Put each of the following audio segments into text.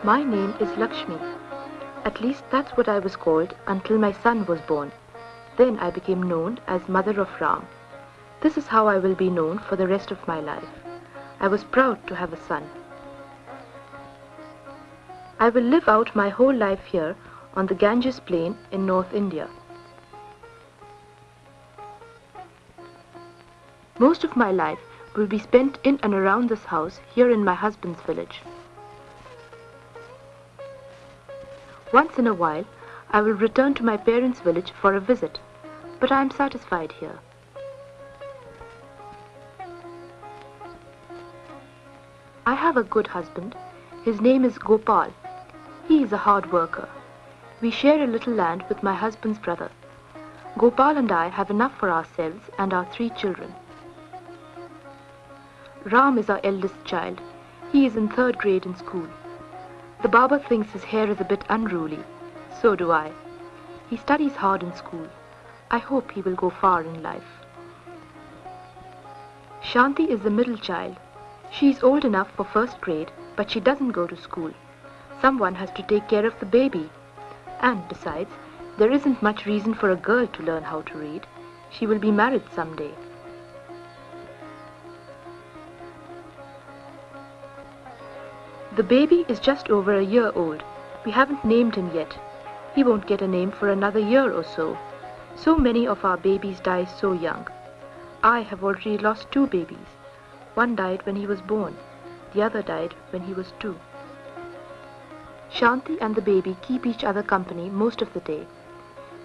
My name is Lakshmi. At least that's what I was called until my son was born. Then I became known as Mother of Ram. This is how I will be known for the rest of my life. I was proud to have a son. I will live out my whole life here on the Ganges plain in North India. Most of my life will be spent in and around this house here in my husband's village. Once in a while, I will return to my parents' village for a visit, but I am satisfied here. I have a good husband. His name is Gopal. He is a hard worker. We share a little land with my husband's brother. Gopal and I have enough for ourselves and our 3 children. Ram is our eldest child. He is in 3rd grade in school. The barber thinks his hair is a bit unruly. So do I. He studies hard in school. I hope he will go far in life. Shanti is the middle child. She is old enough for 1st grade, but she doesn't go to school. Someone has to take care of the baby. And besides, there isn't much reason for a girl to learn how to read. She will be married someday. The baby is just over a year old. We haven't named him yet. He won't get a name for another year or so. So many of our babies die so young. I have already lost 2 babies. One died when he was born. The other died when he was 2. Shanti and the baby keep each other company most of the day.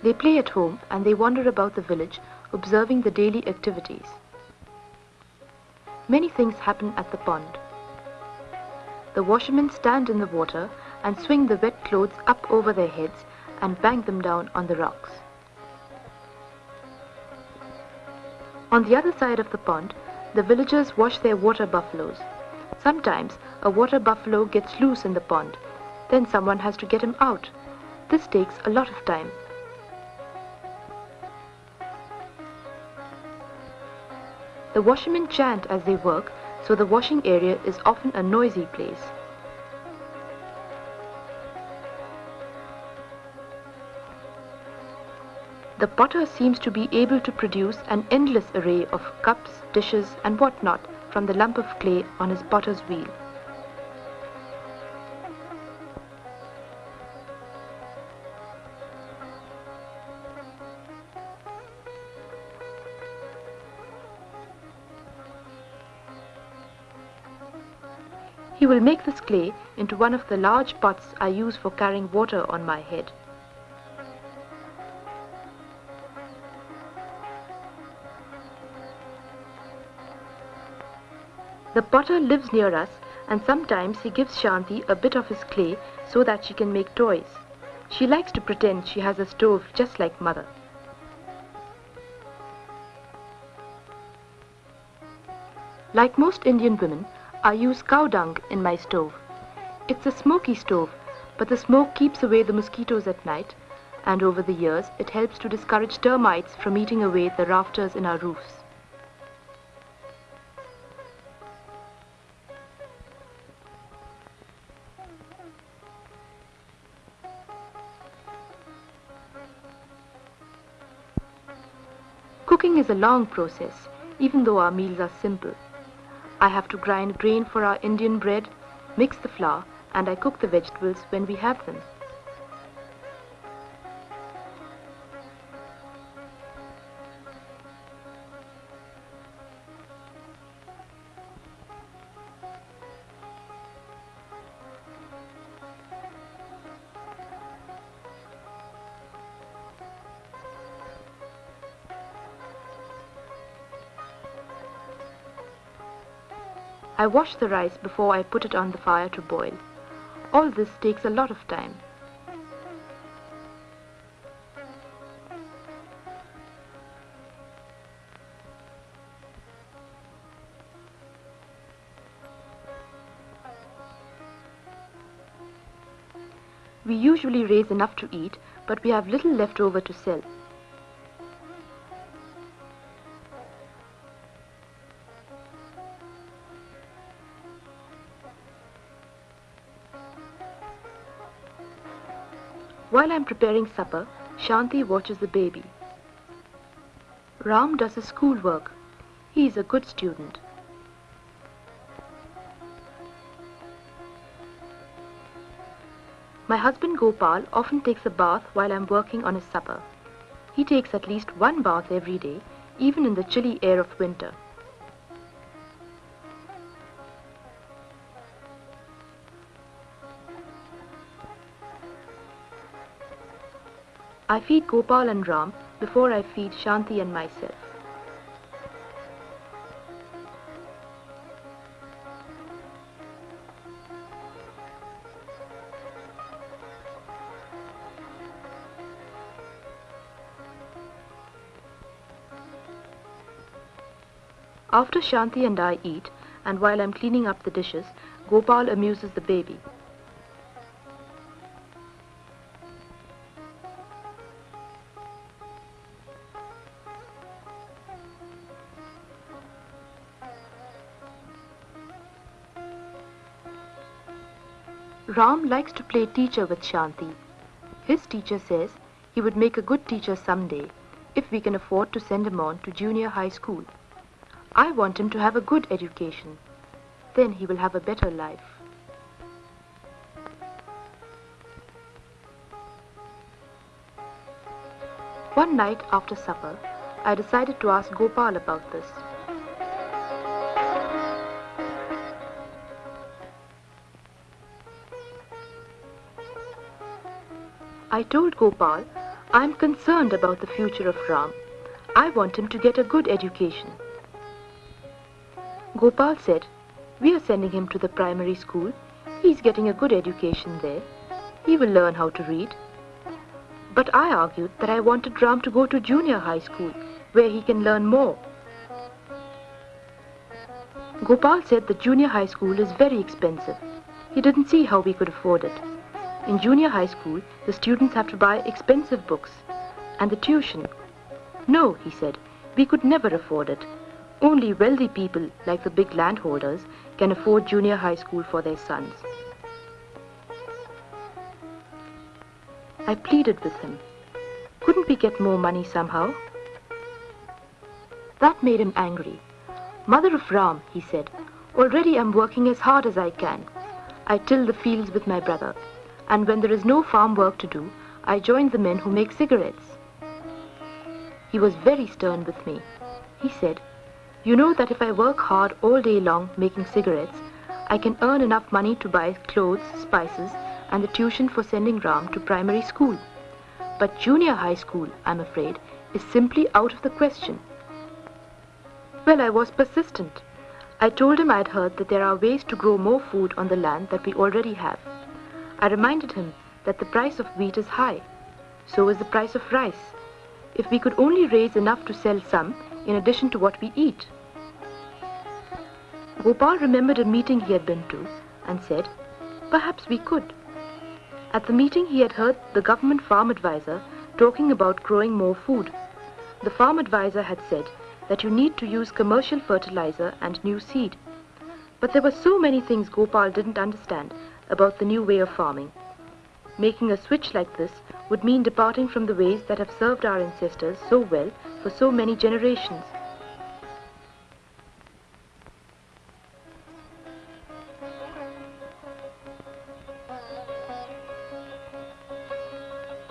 They play at home and they wander about the village, observing the daily activities. Many things happen at the pond. The washermen stand in the water and swing the wet clothes up over their heads and bang them down on the rocks. On the other side of the pond, the villagers wash their water buffaloes. Sometimes a water buffalo gets loose in the pond. Then someone has to get him out. This takes a lot of time. The washermen chant as they work, so the washing area is often a noisy place. The potter seems to be able to produce an endless array of cups, dishes, and what-not from the lump of clay on his potter's wheel. He will make this clay into one of the large pots I use for carrying water on my head. The potter lives near us and sometimes he gives Shanti a bit of his clay so that she can make toys. She likes to pretend she has a stove just like mother. Like most Indian women, I use cow dung in my stove. It's a smoky stove, but the smoke keeps away the mosquitoes at night, and over the years it helps to discourage termites from eating away the rafters in our roofs. Cooking is a long process, even though our meals are simple. I have to grind grain for our Indian bread, mix the flour, and I cook the vegetables when we have them. I wash the rice before I put it on the fire to boil. All this takes a lot of time. We usually raise enough to eat, but we have little left over to sell. While I'm preparing supper, Shanti watches the baby. Ram does his schoolwork. He is a good student. My husband Gopal often takes a bath while I'm working on his supper. He takes at least one bath every day, even in the chilly air of winter. I feed Gopal and Ram before I feed Shanti and myself. After Shanti and I eat, and while I'm cleaning up the dishes, Gopal amuses the baby. Ram likes to play teacher with Shanti. His teacher says he would make a good teacher someday if we can afford to send him on to junior high school. I want him to have a good education. Then he will have a better life. One night after supper, I decided to ask Gopal about this. I told Gopal, I am concerned about the future of Ram. I want him to get a good education. Gopal said, we are sending him to the primary school. He is getting a good education there. He will learn how to read. But I argued that I wanted Ram to go to junior high school, where he can learn more. Gopal said the junior high school is very expensive. He didn't see how we could afford it. In junior high school, the students have to buy expensive books. And the tuition. No, he said, we could never afford it. Only wealthy people, like the big landholders, can afford junior high school for their sons. I pleaded with him. Couldn't we get more money somehow? That made him angry. Mother of Ram, he said, already I'm working as hard as I can. I till the fields with my brother. And when there is no farm work to do, I join the men who make cigarettes. He was very stern with me. He said, you know that if I work hard all day long making cigarettes, I can earn enough money to buy clothes, spices, and the tuition for sending Ram to primary school. But junior high school, I'm afraid, is simply out of the question. Well, I was persistent. I told him I'd heard that there are ways to grow more food on the land that we already have. I reminded him that the price of wheat is high. So is the price of rice. If we could only raise enough to sell some, in addition to what we eat. Gopal remembered a meeting he had been to and said, perhaps we could. At the meeting he had heard the government farm advisor talking about growing more food. The farm advisor had said that you need to use commercial fertilizer and new seed. But there were so many things Gopal didn't understand about the new way of farming. Making a switch like this would mean departing from the ways that have served our ancestors so well for so many generations.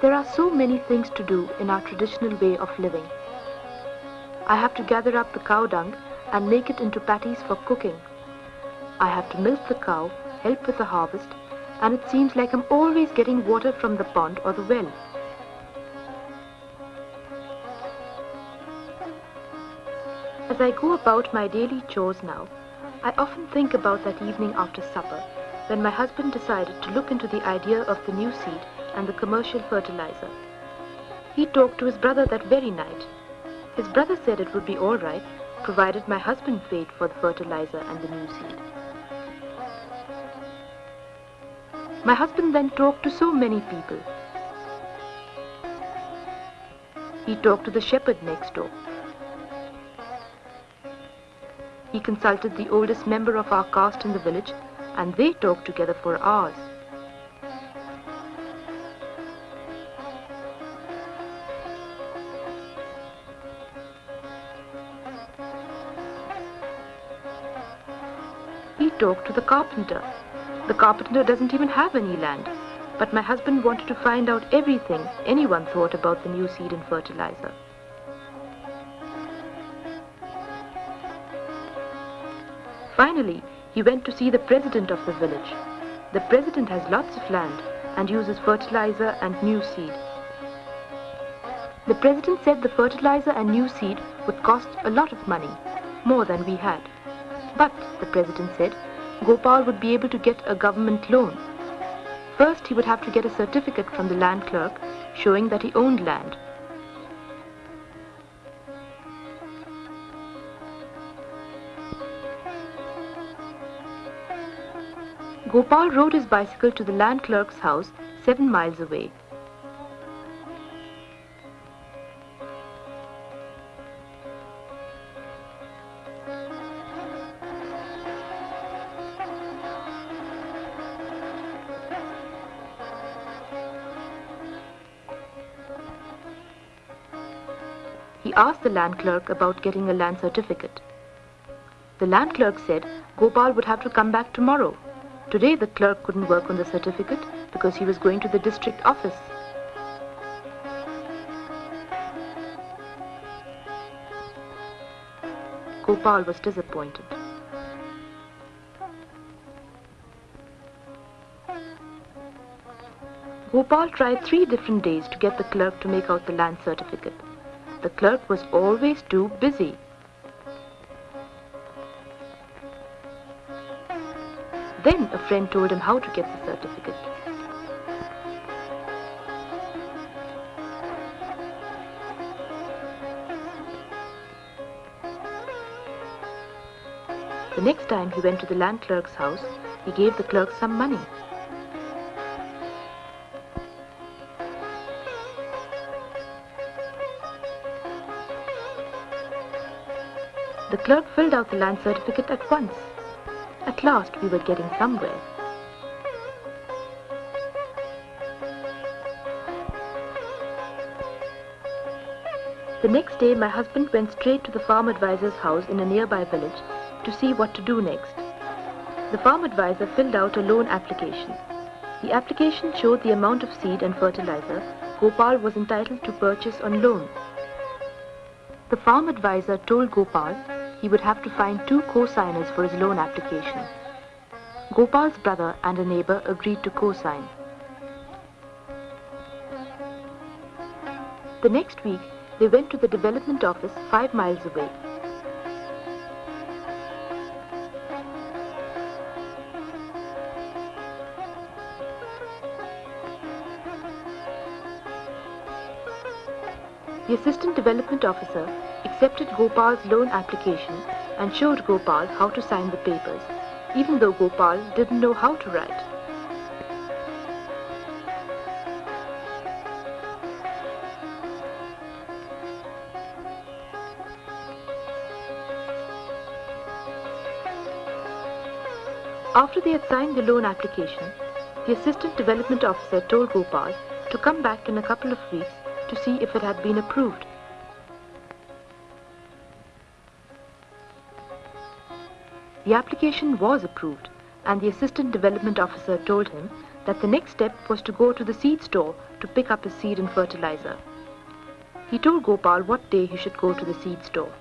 There are so many things to do in our traditional way of living. I have to gather up the cow dung and make it into patties for cooking. I have to milk the cow, help with the harvest, and it seems like I'm always getting water from the pond or the well. As I go about my daily chores now, I often think about that evening after supper, when my husband decided to look into the idea of the new seed and the commercial fertilizer. He talked to his brother that very night. His brother said it would be all right, provided my husband paid for the fertilizer and the new seed. My husband then talked to so many people. He talked to the shepherd next door. He consulted the oldest member of our caste in the village, and they talked together for hours. talk to the carpenter. The carpenter doesn't even have any land. But my husband wanted to find out everything anyone thought about the new seed and fertilizer. Finally, he went to see the president of the village. The president has lots of land and uses fertilizer and new seed. The president said the fertilizer and new seed would cost a lot of money, more than we had. But, the president said, Gopal would be able to get a government loan. First, he would have to get a certificate from the land clerk showing that he owned land. Gopal rode his bicycle to the land clerk's house 7 miles away. He asked the land clerk about getting a land certificate. The land clerk said Gopal would have to come back tomorrow. Today the clerk couldn't work on the certificate because he was going to the district office. Gopal was disappointed. Gopal tried 3 different days to get the clerk to make out the land certificate. The clerk was always too busy. Then a friend told him how to get the certificate. The next time he went to the land clerk's house, he gave the clerk some money. The clerk filled out the land certificate at once. At last we were getting somewhere. The next day my husband went straight to the farm advisor's house in a nearby village to see what to do next. The farm advisor filled out a loan application. The application showed the amount of seed and fertilizer Gopal was entitled to purchase on loan. The farm advisor told Gopal he would have to find 2 co-signers for his loan application. Gopal's brother and a neighbor agreed to co-sign. The next week, they went to the development office 5 miles away. The assistant development officer accepted Gopal's loan application and showed Gopal how to sign the papers, even though Gopal didn't know how to write. After they had signed the loan application, the assistant development officer told Gopal to come back in a couple of weeks to see if it had been approved. The application was approved, and the assistant development officer told him that the next step was to go to the seed store to pick up his seed and fertilizer. He told Gopal what day he should go to the seed store.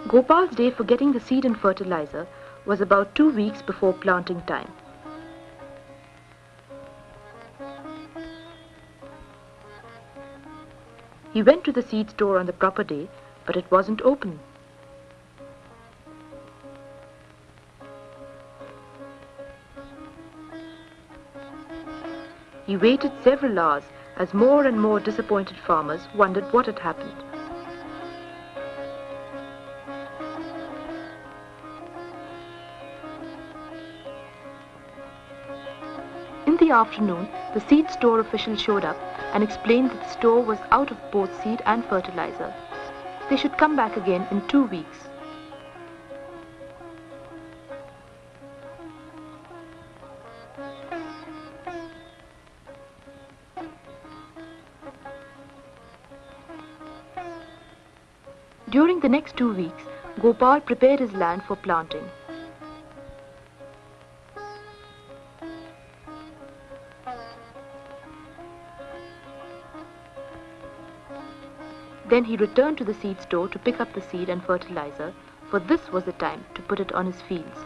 Gopal's day for getting the seed and fertilizer was about 2 weeks before planting time. He went to the seed store on the proper day, but it wasn't open. He waited several hours as more and more disappointed farmers wondered what had happened. In the afternoon, the seed store official showed up and explained that the store was out of both seed and fertilizer. They should come back again in 2 weeks. During the next 2 weeks, Gopal prepared his land for planting. Then he returned to the seed store to pick up the seed and fertilizer, for this was the time to put it on his fields.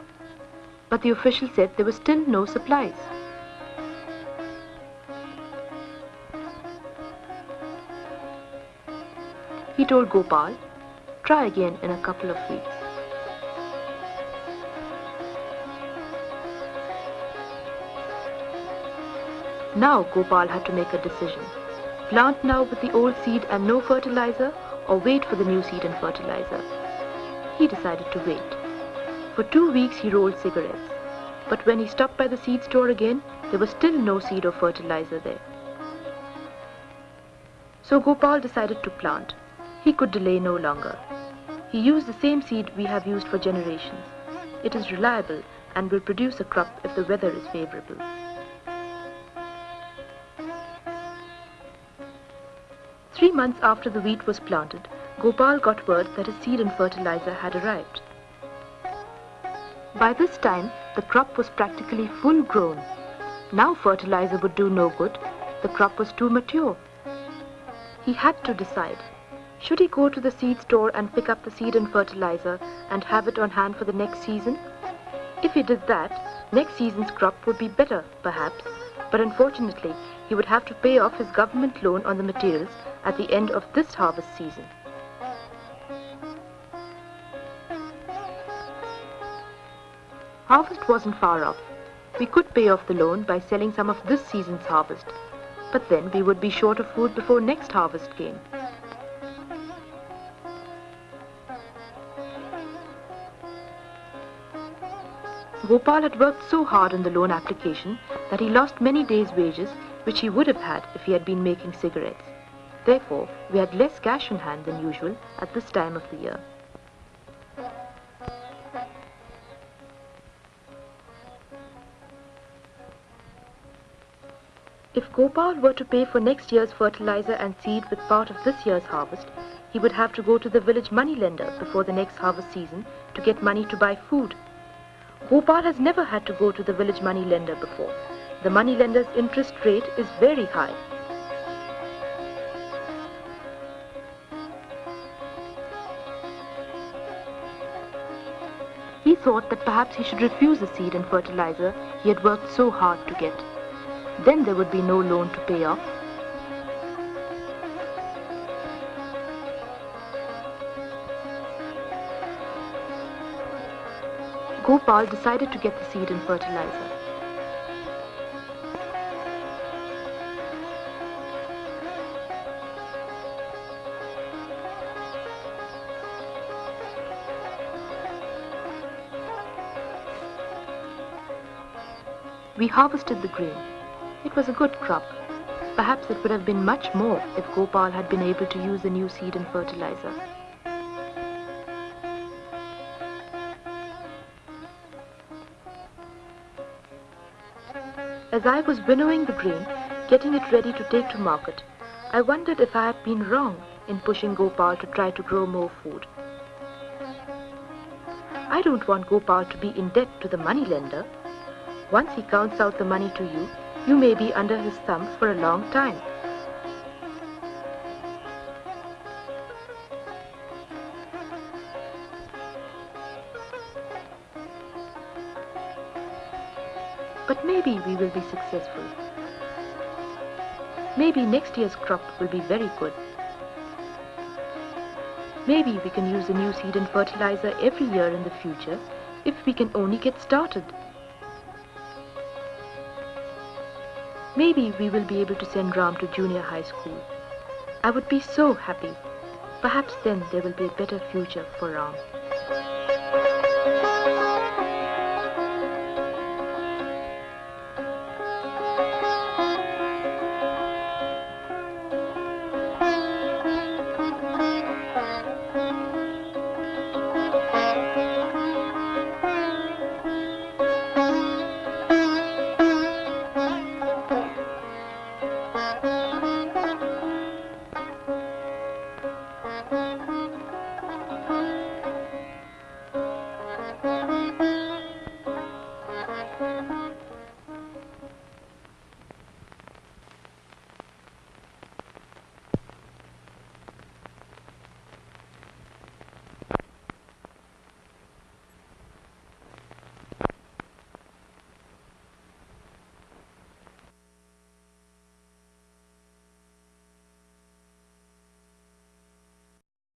But the official said there were still no supplies. He told Gopal, "Try again in a couple of weeks." Now Gopal had to make a decision. Plant now with the old seed and no fertilizer, or wait for the new seed and fertilizer. He decided to wait. For 2 weeks he rolled cigarettes, but when he stopped by the seed store again, there was still no seed or fertilizer there. So Gopal decided to plant. He could delay no longer. He used the same seed we have used for generations. It is reliable and will produce a crop if the weather is favorable. 3 months after the wheat was planted, Gopal got word that his seed and fertilizer had arrived. By this time, the crop was practically full grown. Now fertilizer would do no good. The crop was too mature. He had to decide. Should he go to the seed store and pick up the seed and fertilizer and have it on hand for the next season? If he did that, next season's crop would be better, perhaps, but unfortunately, he would have to pay off his government loan on the materials at the end of this harvest season. Harvest wasn't far off. We could pay off the loan by selling some of this season's harvest, but then we would be short of food before next harvest came. Gopal had worked so hard on the loan application that he lost many days' wages which he would have had if he had been making cigarettes. Therefore, we had less cash on hand than usual at this time of the year. If Gopal were to pay for next year's fertilizer and seed with part of this year's harvest, he would have to go to the village moneylender before the next harvest season to get money to buy food. Gopal has never had to go to the village moneylender before. The moneylender's interest rate is very high. He thought that perhaps he should refuse the seed and fertilizer he had worked so hard to get. Then there would be no loan to pay off. Gopal decided to get the seed and fertilizer. We harvested the grain. It was a good crop. Perhaps it would have been much more if Gopal had been able to use the new seed and fertilizer. As I was winnowing the grain, getting it ready to take to market, I wondered if I had been wrong in pushing Gopal to try to grow more food. I don't want Gopal to be in debt to the moneylender. Once he counts out the money to you, you may be under his thumb for a long time. But maybe we will be successful. Maybe next year's crop will be very good. Maybe we can use the new seed and fertilizer every year in the future if we can only get started. Maybe we will be able to send Ram to junior high school. I would be so happy. Perhaps then there will be a better future for Ram.